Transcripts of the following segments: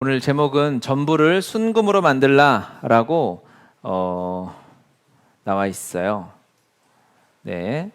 오늘 제목은 전부를 순금으로 만들라라고 나와 있어요. 네,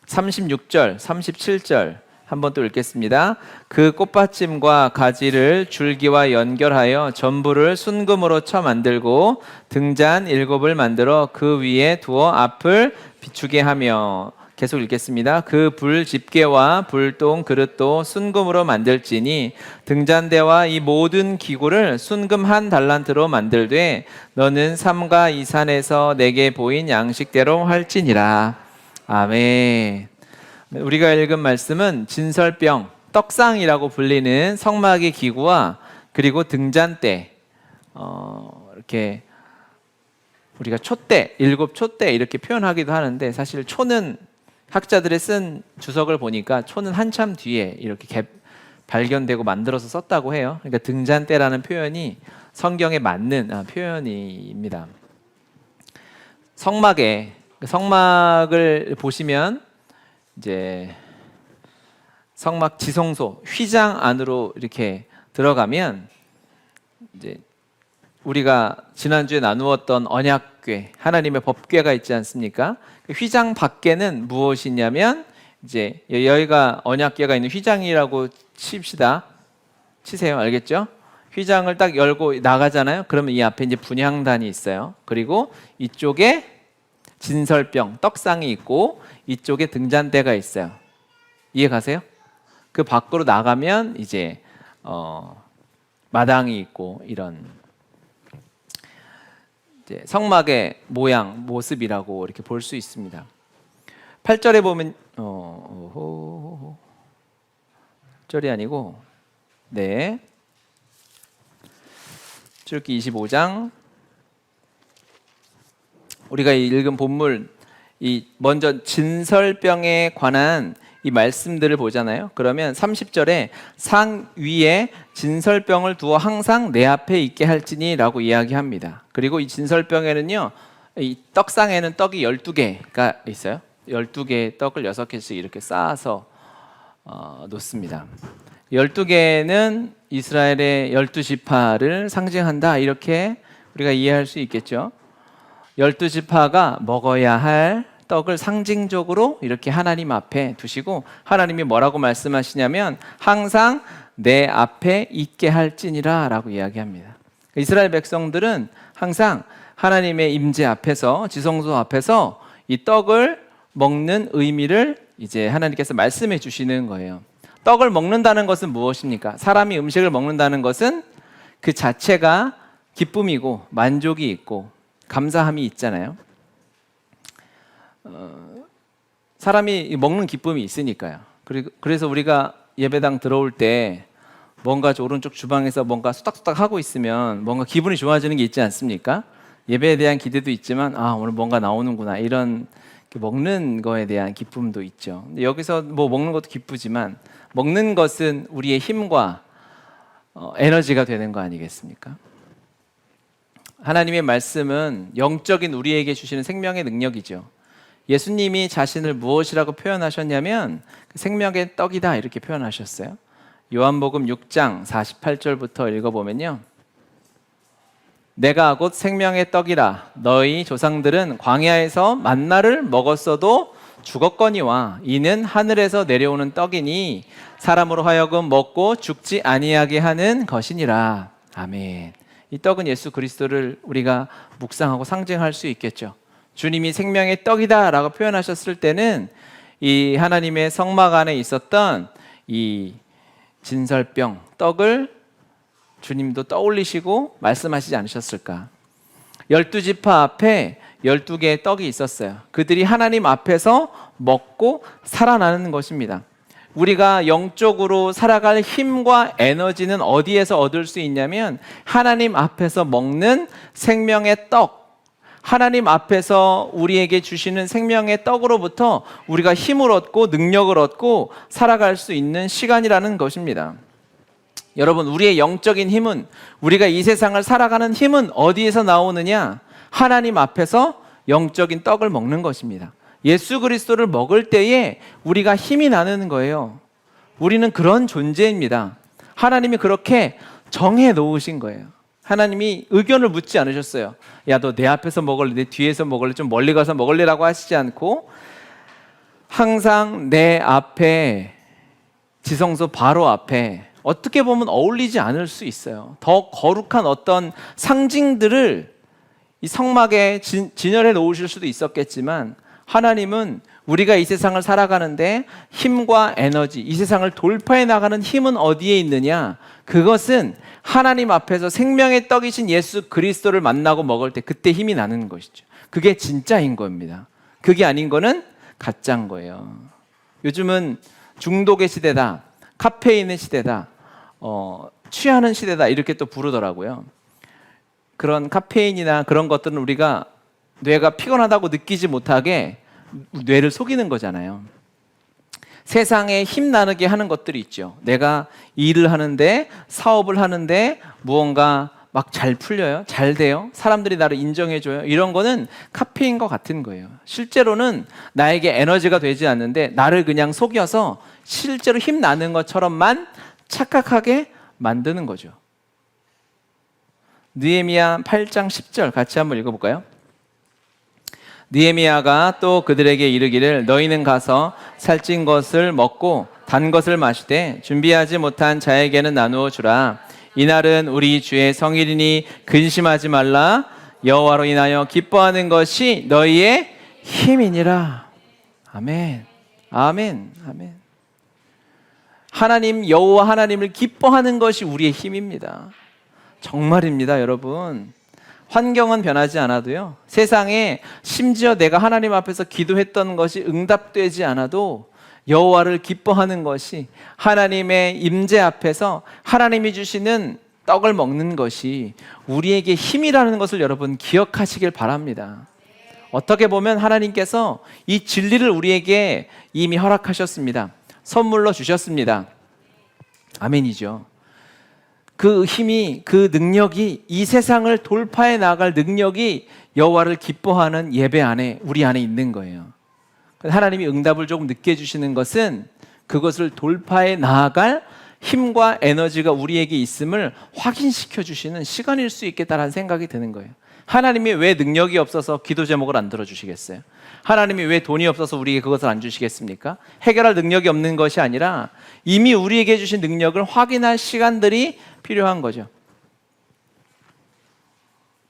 36절, 37절 한번 또 읽겠습니다. 그 꽃받침과 가지를 줄기와 연결하여 전부를 순금으로 쳐 만들고 등잔 7을 만들어 그 위에 두어 앞을 비추게 하며, 계속 읽겠습니다. 그 불 집게와 불똥 그릇도 순금으로 만들지니 등잔대와 이 모든 기구를 순금 한 달란트로 만들되 너는 삼가 이 산에서 내게 보인 양식대로 할지니라. 아멘. 우리가 읽은 말씀은 진설병, 떡상이라고 불리는 성막의 기구와 그리고 등잔대, 이렇게 우리가 촛대, 7촛대 이렇게 표현하기도 하는데, 사실 초는 학자들의 쓴 주석을 보니까 초는 한참 뒤에 이렇게 발견되고 만들어서 썼다고 해요. 그러니까 등잔대라는 표현이 성경에 맞는 표현입니다. 성막을 보시면 이제 성막 지성소, 휘장 안으로 이렇게 들어가면 이제 우리가 지난주에 나누었던 언약궤, 하나님의 법궤가 있지 않습니까? 휘장 밖에는 무엇이냐면, 이제 여기가 언약궤가 있는 휘장이라고 치세요. 알겠죠? 휘장을 딱 열고 나가잖아요. 그러면 이 앞에 이제 분향단이 있어요. 그리고 이쪽에 진설병, 떡상이 있고 이쪽에 등잔대가 있어요. 이해 가세요? 그 밖으로 나가면 이제 마당이 있고, 이런 이제 성막의 모양, 모습이라고 이렇게 볼 수 있습니다. 8절에 보면 절이 아니고 출애굽기 25장, 우리가 읽은 본문, 먼저 진설병에 관한 이 말씀들을 보잖아요. 그러면 30절에 상 위에 진설병을 두어 항상 내 앞에 있게 할지니 라고 이야기합니다. 그리고 이 진설병에는요, 이 떡상에는 떡이 12개가 있어요. 12개의 떡을 6개씩 이렇게 쌓아서 놓습니다. 12개는 이스라엘의 12지파를 상징한다, 이렇게 우리가 이해할 수 있겠죠. 12지파가 먹어야 할 떡을 상징적으로 이렇게 하나님 앞에 두시고, 하나님이 뭐라고 말씀하시냐면 항상 내 앞에 있게 할지니라 라고 이야기합니다. 이스라엘 백성들은 항상 하나님의 임재 앞에서, 지성소 앞에서 이 떡을 먹는 의미를 이제 하나님께서 말씀해 주시는 거예요. 떡을 먹는다는 것은 무엇입니까? 사람이 음식을 먹는다는 것은 그 자체가 기쁨이고 만족이 있고 감사함이 있잖아요. 사람이 먹는 기쁨이 있으니까요. 그래서 우리가 예배당 들어올 때 뭔가 오른쪽 주방에서 뭔가 수닥수닥 하고 있으면 뭔가 기분이 좋아지는 게 있지 않습니까? 예배에 대한 기대도 있지만 오늘 뭔가 나오는구나, 이런 먹는 거에 대한 기쁨도 있죠. 근데 여기서 뭐 먹는 것도 기쁘지만 먹는 것은 우리의 힘과 에너지가 되는 거 아니겠습니까? 하나님의 말씀은 영적인 우리에게 주시는 생명의 능력이죠. 예수님이 자신을 무엇이라고 표현하셨냐면 생명의 떡이다, 이렇게 표현하셨어요. 요한복음 6장 48절부터 읽어보면요, 내가 곧 생명의 떡이라. 너희 조상들은 광야에서 만나를 먹었어도 죽었거니와 이는 하늘에서 내려오는 떡이니 사람으로 하여금 먹고 죽지 아니하게 하는 것이니라. 아멘. 이 떡은 예수 그리스도를 우리가 묵상하고 상징할 수 있겠죠. 주님이 생명의 떡이다 라고 표현하셨을 때는 이 하나님의 성막 안에 있었던 이 진설병, 떡을 주님도 떠올리시고 말씀하시지 않으셨을까? 12지파 앞에 12개의 떡이 있었어요. 그들이 하나님 앞에서 먹고 살아나는 것입니다. 우리가 영적으로 살아갈 힘과 에너지는 어디에서 얻을 수 있냐면 하나님 앞에서 먹는 생명의 떡, 하나님 앞에서 우리에게 주시는 생명의 떡으로부터 우리가 힘을 얻고 능력을 얻고 살아갈 수 있는 시간이라는 것입니다. 여러분, 우리의 영적인 힘은, 우리가 이 세상을 살아가는 힘은 어디에서 나오느냐? 하나님 앞에서 영적인 떡을 먹는 것입니다. 예수 그리스도를 먹을 때에 우리가 힘이 나는 거예요. 우리는 그런 존재입니다. 하나님이 그렇게 정해 놓으신 거예요. 하나님이 의견을 묻지 않으셨어요. 야, 너 내 앞에서 먹을래? 내 뒤에서 먹을래? 좀 멀리 가서 먹을래라고 하시지 않고 항상 내 앞에, 지성소 바로 앞에, 어떻게 보면 어울리지 않을 수 있어요. 더 거룩한 어떤 상징들을 이 성막에 진열해 놓으실 수도 있었겠지만, 하나님은 우리가 이 세상을 살아가는데 힘과 에너지, 이 세상을 돌파해 나가는 힘은 어디에 있느냐? 그것은 하나님 앞에서 생명의 떡이신 예수 그리스도를 만나고 먹을 때 그때 힘이 나는 것이죠. 그게 진짜인 겁니다. 그게 아닌 거는 가짜인 거예요. 요즘은 중독의 시대다, 카페인의 시대다, 취하는 시대다, 이렇게 또 부르더라고요. 그런 카페인이나 그런 것들은 우리가 뇌가 피곤하다고 느끼지 못하게 뇌를 속이는 거잖아요. 세상에 힘 나누게 하는 것들이 있죠. 내가 일을 하는데, 사업을 하는데 무언가 막 잘 풀려요, 잘 돼요, 사람들이 나를 인정해줘요. 이런 거는 카페인과 같은 거예요. 실제로는 나에게 에너지가 되지 않는데 나를 그냥 속여서 실제로 힘 나는 것처럼만 착각하게 만드는 거죠. 느헤미야 8장 10절 같이 한번 읽어볼까요? 느헤미야가 또 그들에게 이르기를 너희는 가서 살찐 것을 먹고 단 것을 마시되 준비하지 못한 자에게는 나누어 주라. 이날은 우리 주의 성일이니 근심하지 말라. 여호와로 인하여 기뻐하는 것이 너희의 힘이니라. 아멘. 아멘. 아멘. 하나님, 여호와 하나님을 기뻐하는 것이 우리의 힘입니다. 정말입니다, 여러분. 환경은 변하지 않아도요, 세상에 심지어 내가 하나님 앞에서 기도했던 것이 응답되지 않아도 여호와를 기뻐하는 것이, 하나님의 임재 앞에서 하나님이 주시는 떡을 먹는 것이 우리에게 힘이라는 것을 여러분 기억하시길 바랍니다. 어떻게 보면 하나님께서 이 진리를 우리에게 이미 허락하셨습니다. 선물로 주셨습니다. 아멘이죠. 그 힘이, 그 능력이, 이 세상을 돌파해 나갈 능력이 여호와를 기뻐하는 예배 안에, 우리 안에 있는 거예요. 하나님이 응답을 조금 늦게 해주시는 것은 그것을 돌파해 나아갈 힘과 에너지가 우리에게 있음을 확인시켜 주시는 시간일 수 있겠다라는 생각이 드는 거예요. 하나님이 왜 능력이 없어서 기도 제목을 안 들어주시겠어요? 하나님이 왜 돈이 없어서 우리에게 그것을 안 주시겠습니까? 해결할 능력이 없는 것이 아니라 이미 우리에게 주신 능력을 확인할 시간들이 필요한 거죠.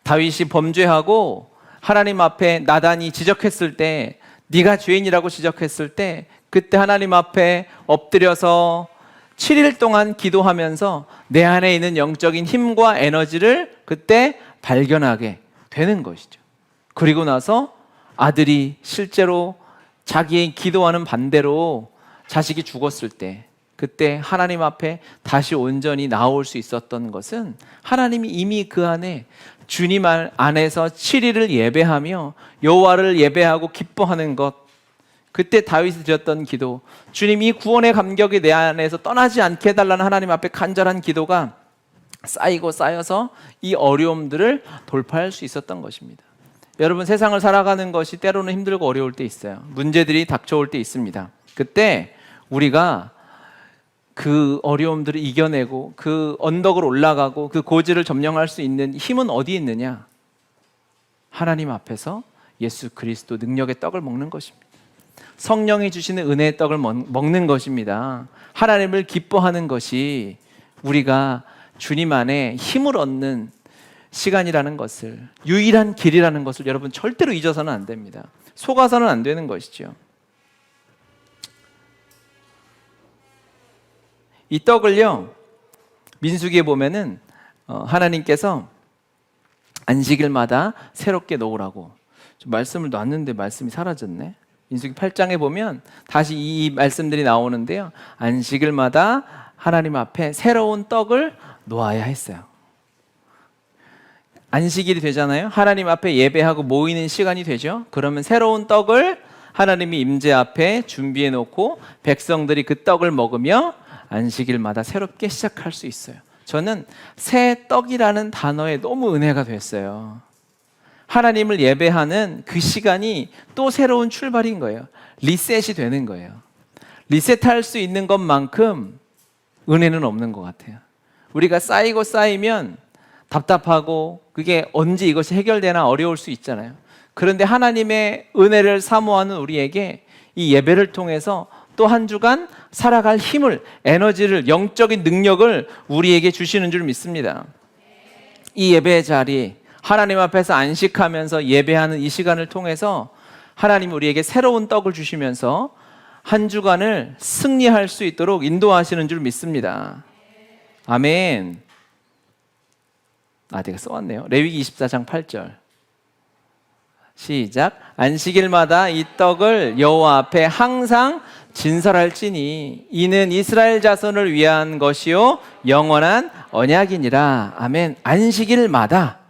다윗이 범죄하고 하나님 앞에 나단이 지적했을 때, 네가 죄인이라고 지적했을 때, 그때 하나님 앞에 엎드려서 7일 동안 기도하면서 내 안에 있는 영적인 힘과 에너지를 그때 발견하게 되는 것이죠. 그리고 나서 아들이 실제로 자기의 기도하는 반대로 자식이 죽었을 때, 그때 하나님 앞에 다시 온전히 나올 수 있었던 것은 하나님이 이미 그 안에, 주님 안에서 7일을 예배하며 여호와를 예배하고 기뻐하는 것, 그때 다윗이 드렸던 기도, 주님이 구원의 감격이 내 안에서 떠나지 않게 해달라는 하나님 앞에 간절한 기도가 쌓이고 쌓여서 이 어려움들을 돌파할 수 있었던 것입니다. 여러분, 세상을 살아가는 것이 때로는 힘들고 어려울 때 있어요. 문제들이 닥쳐올 때 있습니다. 그때 우리가 그 어려움들을 이겨내고 그 언덕을 올라가고 그 고지를 점령할 수 있는 힘은 어디 있느냐? 하나님 앞에서 예수 그리스도 능력의 떡을 먹는 것입니다. 성령이 주시는 은혜의 떡을 먹는 것입니다. 하나님을 기뻐하는 것이 우리가 주님 안에 힘을 얻는 시간이라는 것을, 유일한 길이라는 것을 여러분 절대로 잊어서는 안 됩니다. 속아서는 안 되는 것이죠. 이 떡을요, 민수기에 보면은 하나님께서 안식일마다 새롭게 놓으라고 좀 말씀을 놨는데 말씀이 사라졌네. 민수기 8장에 보면 다시 이 말씀들이 나오는데요, 안식일마다 하나님 앞에 새로운 떡을 놓아야 했어요. 안식일이 되잖아요. 하나님 앞에 예배하고 모이는 시간이 되죠. 그러면 새로운 떡을 하나님이 임재 앞에 준비해 놓고 백성들이 그 떡을 먹으며 안식일마다 새롭게 시작할 수 있어요. 저는 새 떡이라는 단어에 너무 은혜가 됐어요. 하나님을 예배하는 그 시간이 또 새로운 출발인 거예요. 리셋이 되는 거예요. 리셋할 수 있는 것만큼 은혜는 없는 것 같아요. 우리가 쌓이고 쌓이면 답답하고 그게 언제 이것이 해결되나 어려울 수 있잖아요. 그런데 하나님의 은혜를 사모하는 우리에게 이 예배를 통해서 또 한 주간 살아갈 힘을, 에너지를, 영적인 능력을 우리에게 주시는 줄 믿습니다. 이 예배의 자리, 하나님 앞에서 안식하면서 예배하는 이 시간을 통해서 하나님이 우리에게 새로운 떡을 주시면서 한 주간을 승리할 수 있도록 인도하시는 줄 믿습니다. 아멘. 내가 써왔네요. 레위기 24장 8절. 시작. 안식일마다 이 떡을 여호와 앞에 항상 진설할지니 이는 이스라엘 자손을 위한 것이요 영원한 언약이니라. 아멘. 안식일마다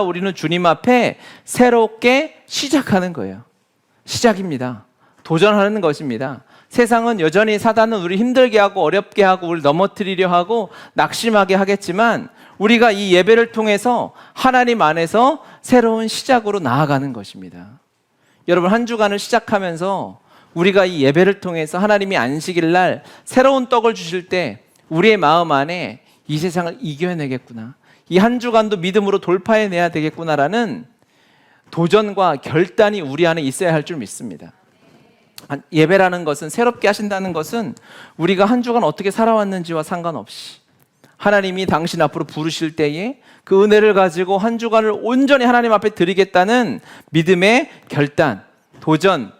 우리는 주님 앞에 새롭게 시작하는 거예요. 시작입니다. 도전하는 것입니다. 세상은 여전히 사단은 우리 힘들게 하고 어렵게 하고 우리 넘어뜨리려 하고 낙심하게 하겠지만 우리가 이 예배를 통해서 하나님 안에서 새로운 시작으로 나아가는 것입니다. 여러분, 한 주간을 시작하면서 우리가 이 예배를 통해서 하나님이 안식일 날 새로운 떡을 주실 때 우리의 마음 안에 이 세상을 이겨내겠구나, 이 한 주간도 믿음으로 돌파해내야 되겠구나라는 도전과 결단이 우리 안에 있어야 할 줄 믿습니다. 예배라는 것은, 새롭게 하신다는 것은 우리가 한 주간 어떻게 살아왔는지와 상관없이 하나님이 당신 앞으로 부르실 때에 그 은혜를 가지고 한 주간을 온전히 하나님 앞에 드리겠다는 믿음의 결단, 도전,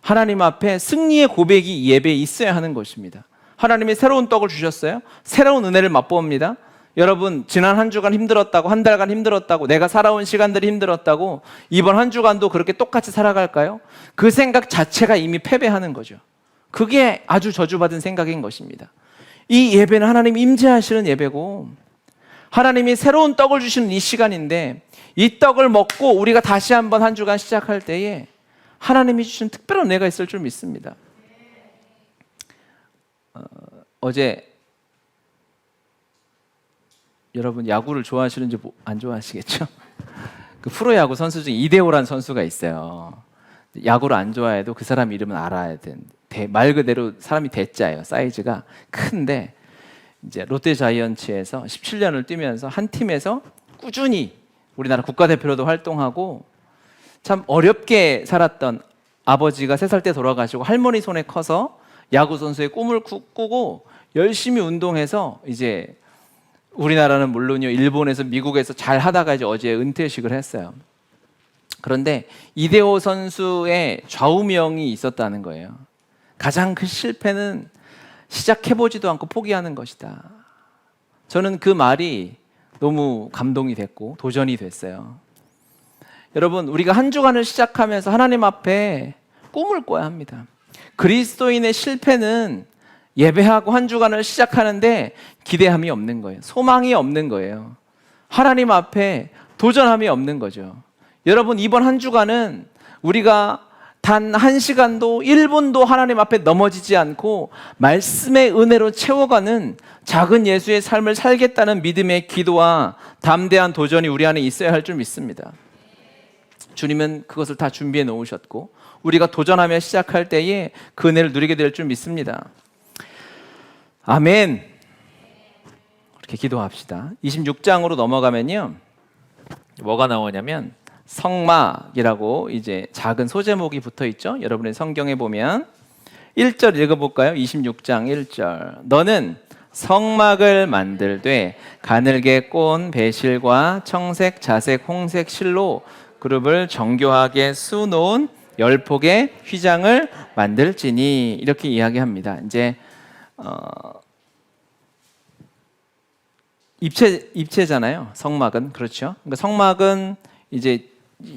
하나님 앞에 승리의 고백이 이 예배에 있어야 하는 것입니다. 하나님이 새로운 떡을 주셨어요. 새로운 은혜를 맛봅니다. 여러분, 지난 한 주간 힘들었다고, 한 달간 힘들었다고, 내가 살아온 시간들이 힘들었다고 이번 한 주간도 그렇게 똑같이 살아갈까요? 그 생각 자체가 이미 패배하는 거죠. 그게 아주 저주받은 생각인 것입니다. 이 예배는 하나님이 임재하시는 예배고 하나님이 새로운 떡을 주시는 이 시간인데, 이 떡을 먹고 우리가 다시 한번 한 주간 시작할 때에 하나님이 주신 특별한 은혜가 있을 줄 믿습니다. 어제 여러분 야구를 좋아하시는지 안 좋아하시겠죠? 그 프로야구 선수 중에 이대호라는 선수가 있어요. 야구를 안 좋아해도 그 사람 이름은 알아야 돼. 말 그대로 사람이 대자예요. 사이즈가 큰데 이제 롯데 자이언츠에서 17년을 뛰면서 한 팀에서 꾸준히 우리나라 국가대표로도 활동하고 참 어렵게 살았던 아버지가 3살 때 돌아가시고 할머니 손에 커서 야구 선수의 꿈을 꾸고 열심히 운동해서 이제 우리나라는 물론이요, 일본에서 미국에서 잘 하다가 이제 어제 은퇴식을 했어요. 그런데 이대호 선수의 좌우명이 있었다는 거예요. 가장 큰 실패는 시작해보지도 않고 포기하는 것이다. 저는 그 말이 너무 감동이 됐고 도전이 됐어요. 여러분, 우리가 한 주간을 시작하면서 하나님 앞에 꿈을 꿔야 합니다. 그리스도인의 실패는 예배하고 한 주간을 시작하는데 기대함이 없는 거예요. 소망이 없는 거예요. 하나님 앞에 도전함이 없는 거죠. 여러분, 이번 한 주간은 우리가 단 1시간도 1분도 하나님 앞에 넘어지지 않고 말씀의 은혜로 채워가는 작은 예수의 삶을 살겠다는 믿음의 기도와 담대한 도전이 우리 안에 있어야 할 줄 믿습니다. 주님은 그것을 다 준비해 놓으셨고 우리가 도전하며 시작할 때에 그 은혜를 누리게 될 줄 믿습니다. 아멘. 그렇게 기도합시다. 26장으로 넘어가면요, 뭐가 나오냐면 성막이라고 이제 작은 소제목이 붙어 있죠. 여러분의 성경에 보면 1절 읽어볼까요? 26장 1절. 너는 성막을 만들되 가늘게 꼰 배실과 청색, 자색, 홍색 실로 그룹을 정교하게 수놓은 10폭의 휘장을 만들지니, 이렇게 이야기합니다. 이제 입체잖아요. 성막은. 그렇죠. 그러니까 성막은 이제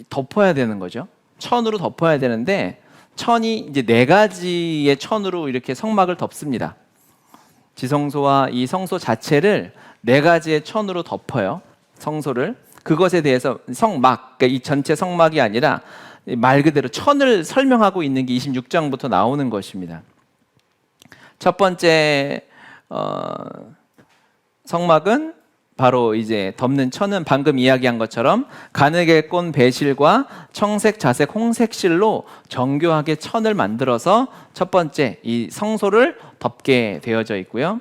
덮어야 되는 거죠. 천으로 덮어야 되는데 천이 이제 4가지의 천으로 이렇게 성막을 덮습니다. 지성소와 이 성소 자체를 4가지의 천으로 덮어요. 성소를. 그것에 대해서 성막, 그러니까 이 전체 성막이 아니라 말 그대로 천을 설명하고 있는 게 26장부터 나오는 것입니다. 첫 번째 성막은 바로 이제 덮는 천은 방금 이야기한 것처럼 가늘게 꼰 배실과 청색, 자색, 홍색 실로 정교하게 천을 만들어서 첫 번째 이 성소를 덮게 되어져 있고요.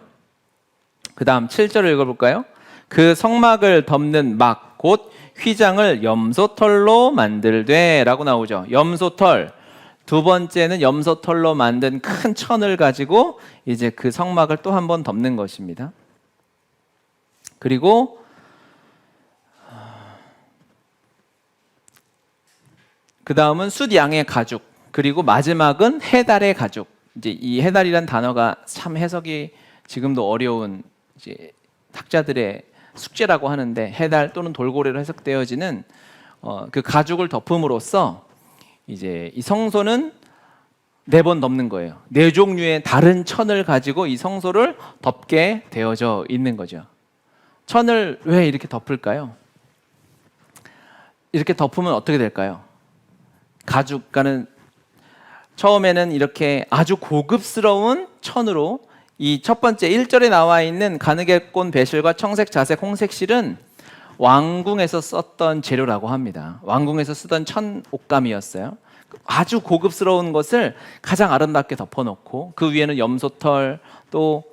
그 다음 7절을 읽어볼까요? 그 성막을 덮는 막 곧 휘장을 염소털로 만들되 라고 나오죠. 염소털. 두 번째는 염소털로 만든 큰 천을 가지고 이제 그 성막을 또 한 번 덮는 것입니다. 그리고 그 다음은 숫양의 가죽, 그리고 마지막은 해달의 가죽. 이제 이 해달이란 단어가 참 해석이 지금도 어려운 이제 학자들의 숙제라고 하는데, 해달 또는 돌고래로 해석되어지는 그 가죽을 덮음으로써 이제 이 성소는 4번 덮는 거예요. 4종류의 다른 천을 가지고 이 성소를 덮게 되어져 있는 거죠. 천을 왜 이렇게 덮을까요? 이렇게 덮으면 어떻게 될까요? 가죽과는 처음에는 이렇게 아주 고급스러운 천으로, 이 첫 번째 1절에 나와 있는 가느개꼰 배실과 청색, 자색, 홍색 실은 왕궁에서 썼던 재료라고 합니다. 왕궁에서 쓰던 천 옷감이었어요. 아주 고급스러운 것을 가장 아름답게 덮어놓고 그 위에는 염소털, 또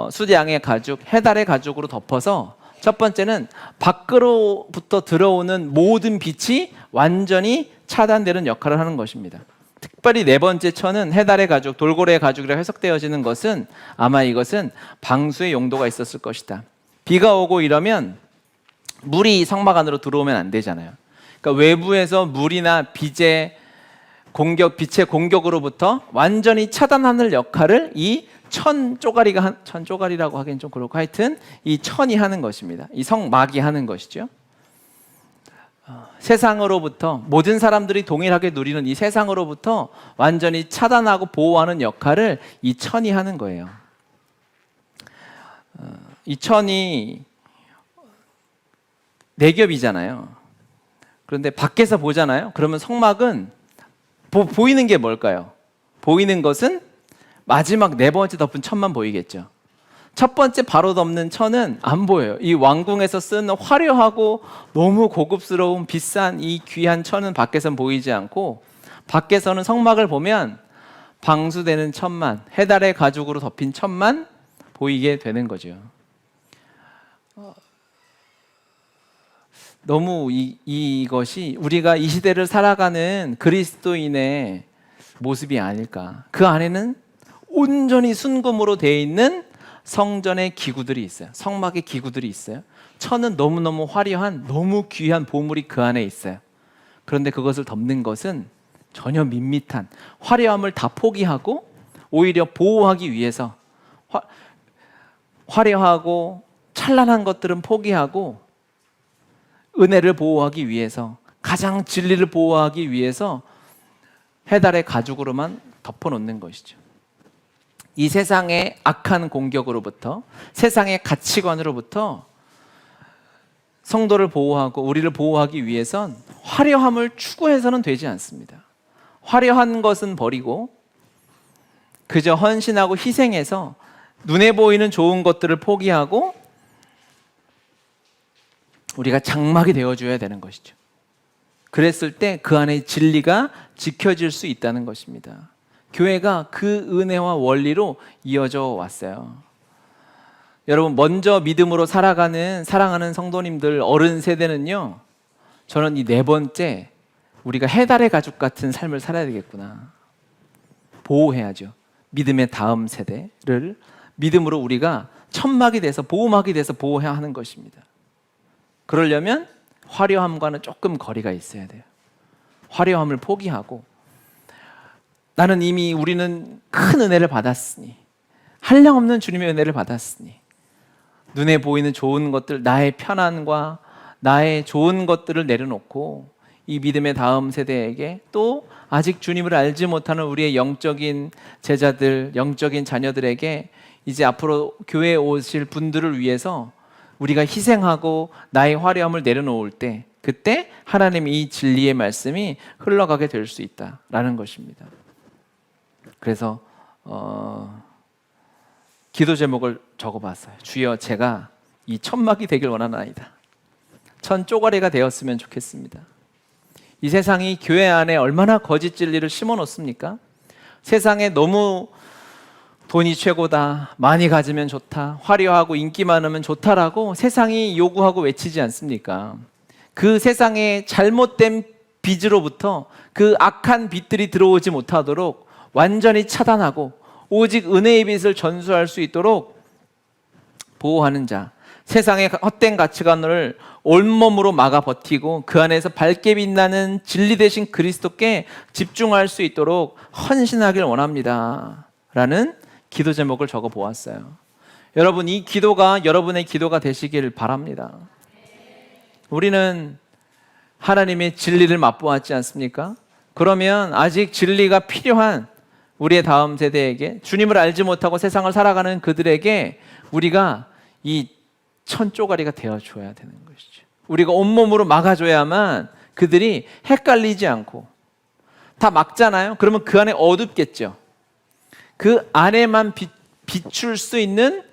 숫양의 가죽, 해달의 가죽으로 덮어서 첫 번째는 밖으로부터 들어오는 모든 빛이 완전히 차단되는 역할을 하는 것입니다. 특별히 4번째 천은 해달의 가죽, 돌고래의 가죽이라 해석되어지는 것은 아마 이것은 방수의 용도가 있었을 것이다. 비가 오고 이러면 물이 성막 안으로 들어오면 안 되잖아요. 그러니까 외부에서 물이나 빛의 공격으로부터 완전히 차단하는 역할을 이 천 쪼가리라고 하기엔 좀 그렇고, 하여튼 이 천이 하는 것입니다. 이 성막이 하는 것이죠. 세상으로부터, 모든 사람들이 동일하게 누리는 이 세상으로부터 완전히 차단하고 보호하는 역할을 이 천이 하는 거예요. 이 천이 4겹이잖아요. 그런데 밖에서 보잖아요. 그러면 성막은 보이는 게 뭘까요? 보이는 것은 마지막 4번째 덮은 천만 보이겠죠. 첫 번째 바로 덮는 천은 안 보여요. 이 왕궁에서 쓰는 화려하고 너무 고급스러운 비싼 이 귀한 천은 밖에선 보이지 않고, 밖에서는 성막을 보면 방수되는 천만, 해달의 가죽으로 덮인 천만 보이게 되는 거죠. 너무 이것이 우리가 이 시대를 살아가는 그리스도인의 모습이 아닐까. 그 안에는 온전히 순금으로 되어 있는 성전의 기구들이 있어요. 성막의 기구들이 있어요. 천은 너무너무 화려한, 너무 귀한 보물이 그 안에 있어요. 그런데 그것을 덮는 것은 전혀 밋밋한, 화려함을 다 포기하고 오히려 보호하기 위해서, 화려하고 찬란한 것들은 포기하고 은혜를 보호하기 위해서, 가장 진리를 보호하기 위해서 해달의 가죽으로만 덮어놓는 것이죠. 이 세상의 악한 공격으로부터, 세상의 가치관으로부터 성도를 보호하고 우리를 보호하기 위해선 화려함을 추구해서는 되지 않습니다. 화려한 것은 버리고 그저 헌신하고 희생해서 눈에 보이는 좋은 것들을 포기하고 우리가 장막이 되어줘야 되는 것이죠. 그랬을 때 그 안에 진리가 지켜질 수 있다는 것입니다. 교회가 그 은혜와 원리로 이어져 왔어요. 여러분, 먼저 믿음으로 살아가는 사랑하는 성도님들, 어른 세대는요, 저는 이 4번째, 우리가 해달의 가죽 같은 삶을 살아야 되겠구나. 보호해야죠. 믿음의 다음 세대를 믿음으로 우리가 천막이 돼서, 보호막이 돼서 보호해야 하는 것입니다. 그러려면 화려함과는 조금 거리가 있어야 돼요. 화려함을 포기하고, 나는 이미, 우리는 큰 은혜를 받았으니, 한량없는 주님의 은혜를 받았으니, 눈에 보이는 좋은 것들, 나의 편안과 나의 좋은 것들을 내려놓고 이 믿음의 다음 세대에게, 또 아직 주님을 알지 못하는 우리의 영적인 제자들, 영적인 자녀들에게 이제 앞으로 교회에 오실 분들을 위해서 우리가 희생하고 나의 화려함을 내려놓을 때, 그때 하나님의 이 진리의 말씀이 흘러가게 될 수 있다라는 것입니다. 그래서 기도 제목을 적어봤어요. 주여, 제가 이 천막이 되길 원하나이다. 천 쪼가리가 되었으면 좋겠습니다. 이 세상이 교회 안에 얼마나 거짓 진리를 심어 놓습니까? 세상에 너무 돈이 최고다, 많이 가지면 좋다, 화려하고 인기 많으면 좋다라고 세상이 요구하고 외치지 않습니까? 그 세상의 잘못된 빚으로부터 그 악한 빚들이 들어오지 못하도록 완전히 차단하고 오직 은혜의 빚을 전수할 수 있도록 보호하는 자, 세상의 헛된 가치관을 온몸으로 막아 버티고 그 안에서 밝게 빛나는 진리 되신 그리스도께 집중할 수 있도록 헌신하길 원합니다 라는 기도 제목을 적어 보았어요. 여러분, 이 기도가 여러분의 기도가 되시길 바랍니다. 우리는 하나님의 진리를 맛보았지 않습니까? 그러면 아직 진리가 필요한 우리의 다음 세대에게, 주님을 알지 못하고 세상을 살아가는 그들에게 우리가 이 천조가리가 되어줘야 되는 것이죠. 우리가 온몸으로 막아줘야만 그들이 헷갈리지 않고, 다 막잖아요. 그러면 그 안에 어둡겠죠. 그 안에만 비출 수 있는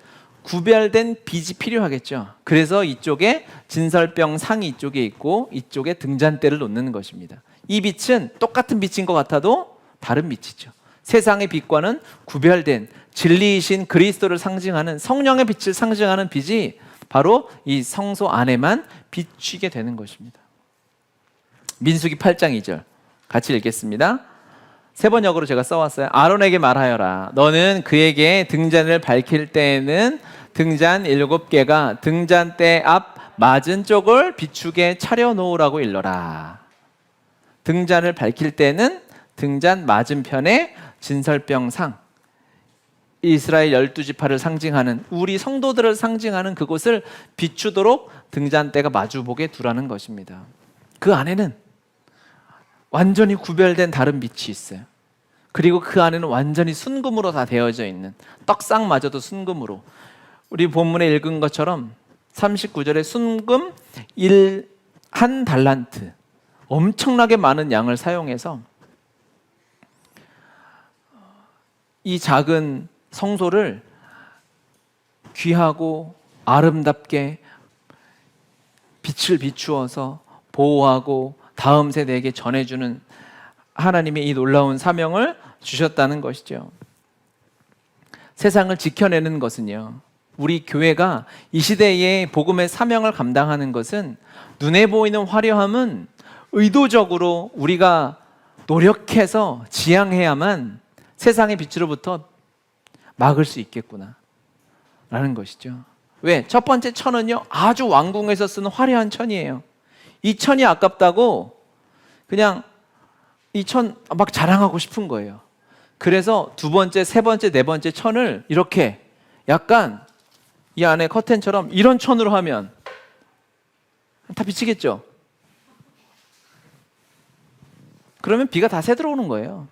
구별된 빛이 필요하겠죠. 그래서 이쪽에 진설병 상이 이쪽에 있고 이쪽에 등잔대를 놓는 것입니다. 이 빛은 똑같은 빛인 것 같아도 다른 빛이죠. 세상의 빛과는 구별된 진리이신 그리스도를 상징하는 성령의 빛을 상징하는 빛이 바로 이 성소 안에만 비추게 되는 것입니다. 민수기 8장 2절 같이 읽겠습니다. 세 번역으로 제가 써왔어요. 아론에게 말하여라. 너는 그에게 등잔을 밝힐 때에는 등잔 7개가 등잔대 앞 맞은 쪽을 비추게 차려놓으라고 일러라. 등잔을 밝힐 때는 등잔 맞은편에 진설병상, 이스라엘 12지파를 상징하는, 우리 성도들을 상징하는 그곳을 비추도록 등잔대가 마주보게 두라는 것입니다. 그 안에는 완전히 구별된 다른 빛이 있어요. 그리고 그 안에는 완전히 순금으로 다 되어져 있는, 떡상마저도 순금으로, 우리 본문에 읽은 것처럼 39절에 순금 1달란트, 엄청나게 많은 양을 사용해서 이 작은 성소를 귀하고 아름답게 빛을 비추어서 보호하고 다음 세대에게 전해주는 하나님의 이 놀라운 사명을 주셨다는 것이죠. 세상을 지켜내는 것은요, 우리 교회가 이 시대에 복음의 사명을 감당하는 것은, 눈에 보이는 화려함은 의도적으로 우리가 노력해서 지향해야만 세상의 빛으로부터 막을 수 있겠구나 라는 것이죠. 왜? 첫 번째 천은요, 아주 왕궁에서 쓰는 화려한 천이에요. 이 천이 아깝다고 그냥 이 천 막 자랑하고 싶은 거예요. 그래서 두 번째, 세 번째, 네 번째 천을 이렇게 약간 이 안에 커튼처럼 이런 천으로 하면 다 비치겠죠? 그러면 비가 다 새 들어오는 거예요.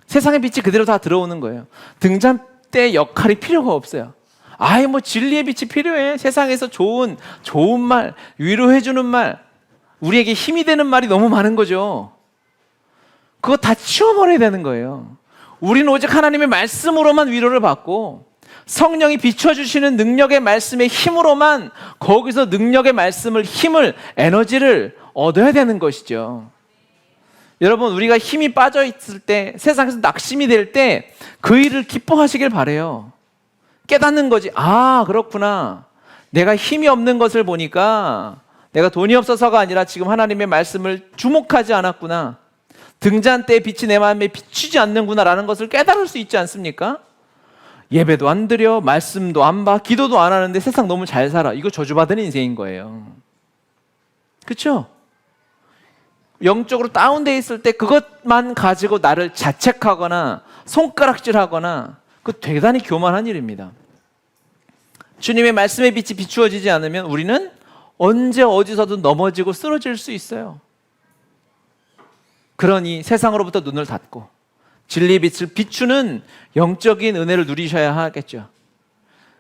세상의 빛이 그대로 다 들어오는 거예요. 등잔대 역할이 필요가 없어요. 아예 뭐 진리의 빛이 필요해. 세상에서 좋은 말, 위로해주는 말, 우리에게 힘이 되는 말이 너무 많은 거죠. 그거 다 치워버려야 되는 거예요. 우리는 오직 하나님의 말씀으로만 위로를 받고, 성령이 비춰주시는 능력의 말씀의 힘으로만, 거기서 능력의 말씀을, 힘을, 에너지를 얻어야 되는 것이죠. 여러분, 우리가 힘이 빠져 있을 때, 세상에서 낙심이 될 때 그 일을 기뻐하시길 바래요. 깨닫는 거지. 아, 그렇구나. 내가 힘이 없는 것을 보니까 내가 돈이 없어서가 아니라 지금 하나님의 말씀을 주목하지 않았구나. 등잔대의 빛이 내 마음에 비추지 않는구나라는 것을 깨달을 수 있지 않습니까? 예배도 안 드려, 말씀도 안 봐, 기도도 안 하는데 세상 너무 잘 살아. 이거 저주받은 인생인 거예요. 그렇죠? 영적으로 다운되어 있을 때 그것만 가지고 나를 자책하거나 손가락질하거나, 그거 대단히 교만한 일입니다. 주님의 말씀의 빛이 비추어지지 않으면 우리는 언제 어디서든 넘어지고 쓰러질 수 있어요. 그러니 세상으로부터 눈을 닫고 진리의 빛을 비추는 영적인 은혜를 누리셔야 하겠죠.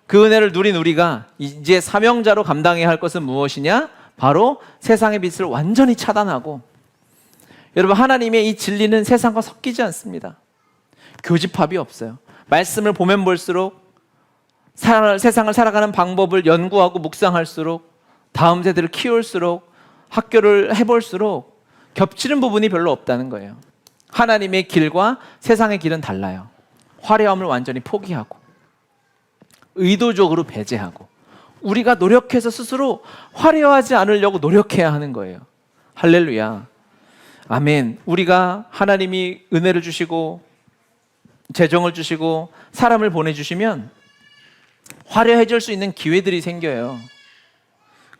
그 은혜를 누린 우리가 이제 사명자로 감당해야 할 것은 무엇이냐? 바로 세상의 빛을 완전히 차단하고, 여러분, 하나님의 이 진리는 세상과 섞이지 않습니다. 교집합이 없어요. 말씀을 보면 볼수록, 세상을 살아가는 방법을 연구하고 묵상할수록, 다음 세대를 키울수록, 학교를 해볼수록 겹치는 부분이 별로 없다는 거예요. 하나님의 길과 세상의 길은 달라요. 화려함을 완전히 포기하고 의도적으로 배제하고 우리가 노력해서 스스로 화려하지 않으려고 노력해야 하는 거예요. 할렐루야. 아멘. 우리가 하나님이 은혜를 주시고 재정을 주시고 사람을 보내주시면 화려해질 수 있는 기회들이 생겨요.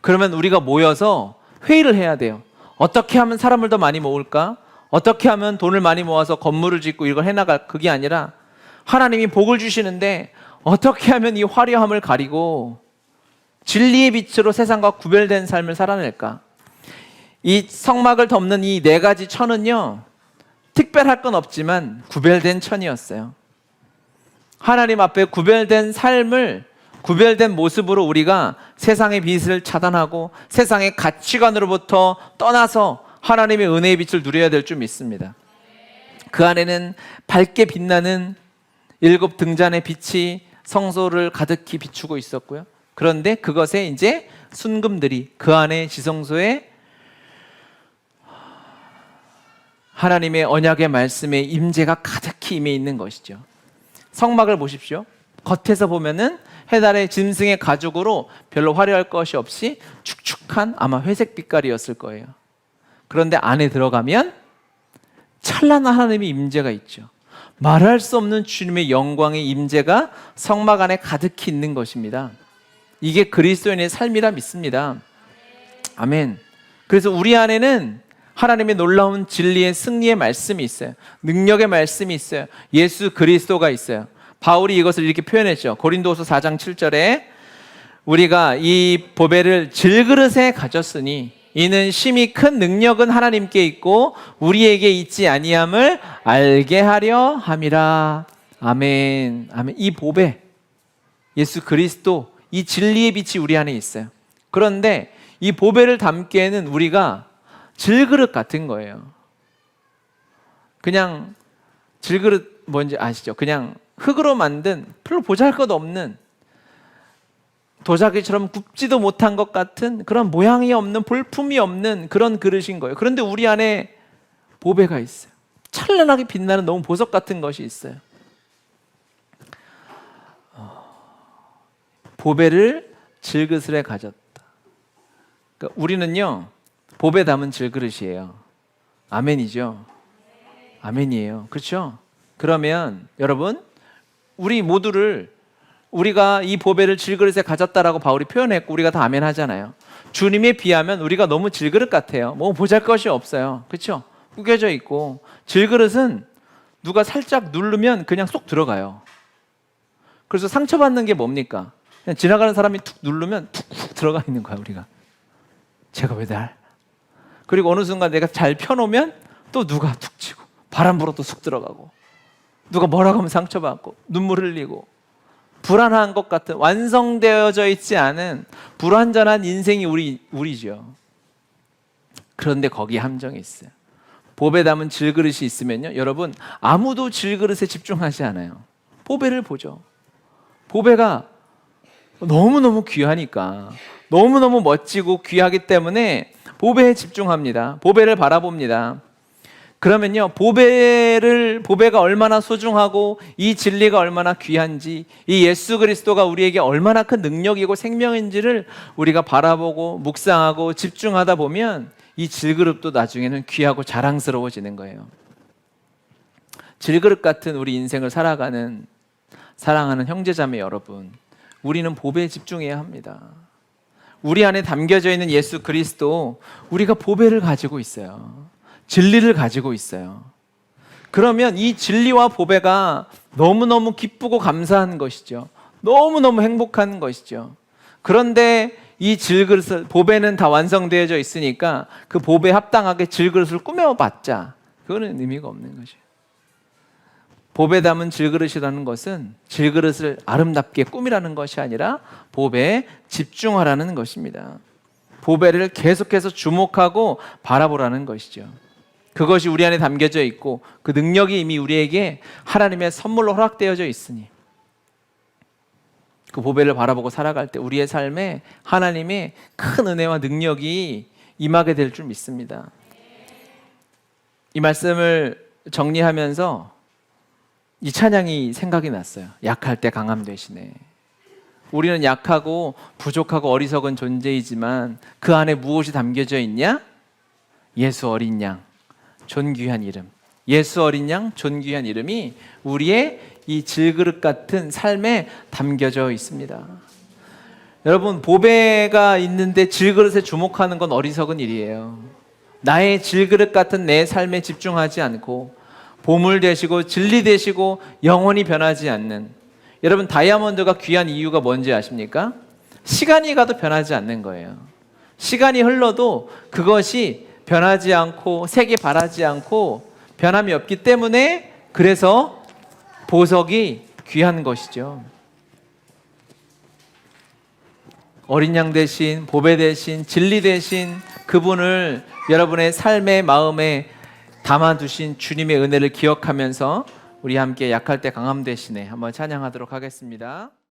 그러면 우리가 모여서 회의를 해야 돼요. 어떻게 하면 사람을 더 많이 모을까? 어떻게 하면 돈을 많이 모아서 건물을 짓고 이걸 해나갈, 그게 아니라 하나님이 복을 주시는데 어떻게 하면 이 화려함을 가리고 진리의 빛으로 세상과 구별된 삶을 살아낼까? 이 성막을 덮는 이 네 가지 천은요, 특별할 건 없지만 구별된 천이었어요. 하나님 앞에 구별된 삶을 구별된 모습으로 우리가 세상의 빛을 차단하고 세상의 가치관으로부터 떠나서 하나님의 은혜의 빛을 누려야 될 줄 믿습니다. 그 안에는 밝게 빛나는 7 등잔의 빛이 성소를 가득히 비추고 있었고요. 그런데 그것에 이제 순금들이 그 안에 지성소에 하나님의 언약의 말씀의 임재가 가득히 임해 있는 것이죠. 성막을 보십시오. 겉에서 보면은 해달의 짐승의 가죽으로 별로 화려할 것이 없이 축축한 아마 회색 빛깔이었을 거예요. 그런데 안에 들어가면 찬란한 하나님의 임재가 있죠. 말할 수 없는 주님의 영광의 임재가 성막 안에 가득히 있는 것입니다. 이게 그리스도인의 삶이라 믿습니다. 아멘. 그래서 우리 안에는 하나님의 놀라운 진리의 승리의 말씀이 있어요. 능력의 말씀이 있어요. 예수 그리스도가 있어요. 바울이 이것을 이렇게 표현했죠. 고린도후서 4장 7절에 우리가 이 보배를 질그릇에 가졌으니 이는 심히 큰 능력은 하나님께 있고 우리에게 있지 아니함을 알게 하려 함이라. 아멘. 아멘. 이 보배, 예수 그리스도, 이 진리의 빛이 우리 안에 있어요. 그런데 이 보배를 담기에는 우리가 질그릇 같은 거예요. 그냥 질그릇 뭔지 아시죠? 그냥 흙으로 만든 별로 보잘것없는 도자기처럼 굽지도 못한 것 같은 그런 모양이 없는 볼품이 없는 그런 그릇인 거예요. 그런데 우리 안에 보배가 있어요. 찬란하게 빛나는 너무 보석 같은 것이 있어요. 보배를 질그릇에 가졌다. 그러니까 우리는요, 보배 담은 질그릇이에요. 아멘이죠. 아멘이에요. 그렇죠? 그러면 여러분, 우리 모두를 우리가 이 보배를 질그릇에 가졌다라고 바울이 표현했고 우리가 다 아멘 하잖아요. 주님에 비하면 우리가 너무 질그릇 같아요. 뭐 보잘것이 없어요. 그렇죠? 구겨져 있고 질그릇은 누가 살짝 누르면 그냥 쏙 들어가요. 그래서 상처받는 게 뭡니까? 그냥 지나가는 사람이 툭 누르면 툭 들어가 있는 거야. 우리가 제가 왜 날? 그리고 어느 순간 내가 잘 펴놓으면 또 누가 툭 치고 바람 불어 또 쑥 들어가고 누가 뭐라고 하면 상처받고 눈물 흘리고 불안한 것 같은 완성되어져 있지 않은 불완전한 인생이 우리죠. 그런데 거기에 함정이 있어요. 보배 담은 질그릇이 있으면요, 여러분 아무도 질그릇에 집중하지 않아요. 보배를 보죠. 보배가 너무너무 귀하니까, 너무너무 멋지고 귀하기 때문에 보배에 집중합니다. 보배를 바라봅니다. 그러면요, 보배가 얼마나 소중하고 이 진리가 얼마나 귀한지, 이 예수 그리스도가 우리에게 얼마나 큰 능력이고 생명인지를 우리가 바라보고 묵상하고 집중하다 보면 이 질그릇도 나중에는 귀하고 자랑스러워지는 거예요. 질그릇 같은 우리 인생을 살아가는 사랑하는 형제자매 여러분, 우리는 보배에 집중해야 합니다. 우리 안에 담겨져 있는 예수 그리스도, 우리가 보배를 가지고 있어요. 진리를 가지고 있어요. 그러면 이 진리와 보배가 너무너무 기쁘고 감사한 것이죠. 너무너무 행복한 것이죠. 그런데 이 질그릇, 보배는 다 완성되어져 있으니까 그 보배에 합당하게 질그릇을 꾸며봤자 그거는 의미가 없는 것이에요. 보배 담은 질그릇이라는 것은 질그릇을 아름답게 꾸미라는 것이 아니라 보배에 집중하라는 것입니다. 보배를 계속해서 주목하고 바라보라는 것이죠. 그것이 우리 안에 담겨져 있고 그 능력이 이미 우리에게 하나님의 선물로 허락되어져 있으니 그 보배를 바라보고 살아갈 때 우리의 삶에 하나님의 큰 은혜와 능력이 임하게 될 줄 믿습니다. 이 말씀을 정리하면서 이 찬양이 생각이 났어요. 약할 때 강함 되시네. 우리는 약하고 부족하고 어리석은 존재이지만 그 안에 무엇이 담겨져 있냐? 예수 어린 양, 존귀한 이름. 예수 어린 양, 존귀한 이름이 우리의 이 질그릇 같은 삶에 담겨져 있습니다. 여러분, 보배가 있는데 질그릇에 주목하는 건 어리석은 일이에요. 나의 질그릇 같은 내 삶에 집중하지 않고 보물 되시고 진리 되시고 영원히 변하지 않는, 여러분, 다이아몬드가 귀한 이유가 뭔지 아십니까? 시간이 가도 변하지 않는 거예요. 시간이 흘러도 그것이 변하지 않고 색이 바라지 않고 변함이 없기 때문에, 그래서 보석이 귀한 것이죠. 어린 양 대신, 보배 대신, 진리 대신 그분을 여러분의 삶의 마음에 담아두신 주님의 은혜를 기억하면서 우리 함께 약할 때 강함 대신에 한번 찬양하도록 하겠습니다.